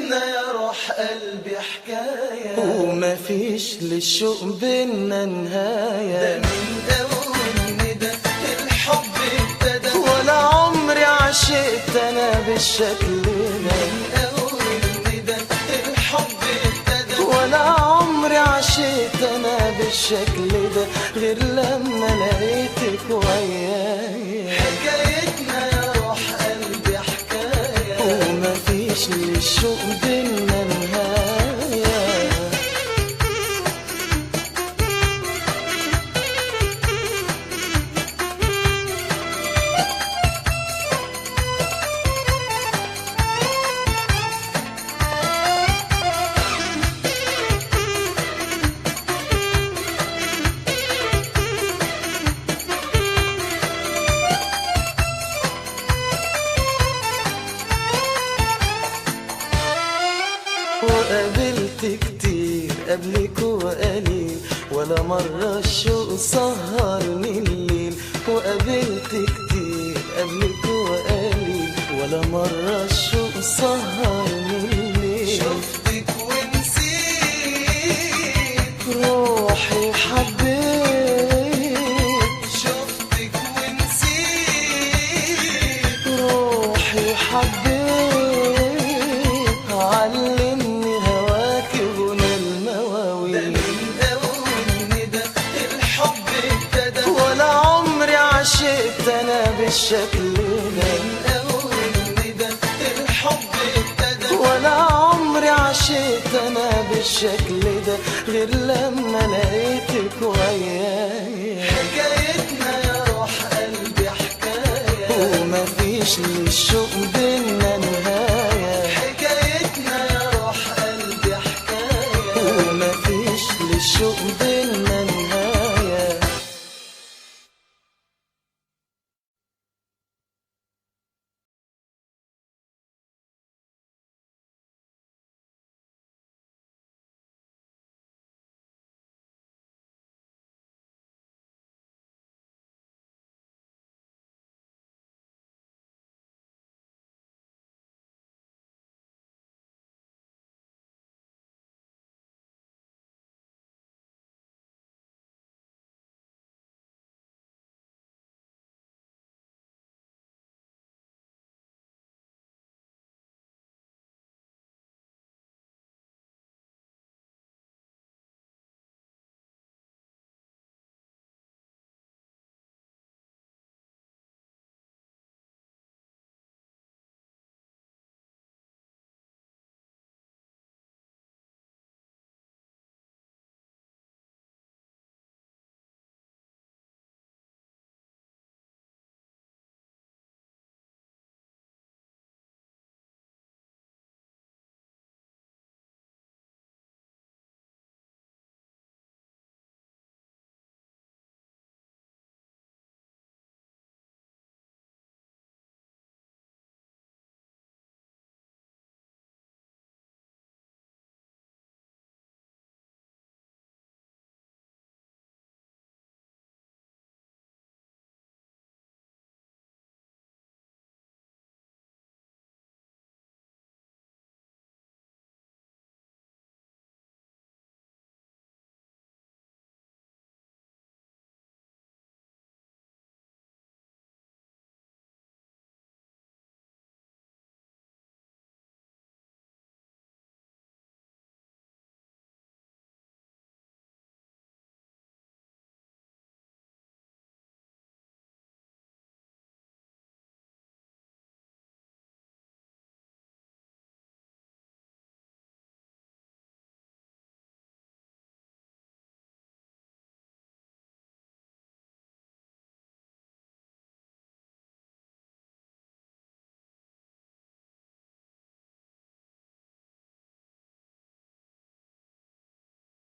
حكايتنا يا روح قلبي حكاية، ومفيش للشوق بينا نهاية. ده من أول ندى الحب ابتدى، ولا عمري عشقت أنا بالشكل ده. من أول ندى الحب ابتدى، ولا عمري عشقت أنا بالشكل ده غير لما لقيتك وياي. حكايتنا يا روح قلبي حكاية، ومفيش للشوق بينا نهاية. وقابلت كتير قبلك وقليل، ولا مرة الشوق سهرني الليل. وقابلت كتير قبلك وقليل، ولا مرة الشوق سهرني الليل. شفتك ونسيت روحي حبيت، شفتك ونسيت روحي حبيت، علمني هواكي غنى المواويل. ده من أول ندى الحب ابتدى، ولا عمري عشقت أنا بالشكل ده. من أول ندى الحب ابتدى، ولا عمري عشقت أنا بالشكل ده غير لما لقيتك وياي. حكايتنا يا روح قلبي حكاية، ومفيش للشوق بينا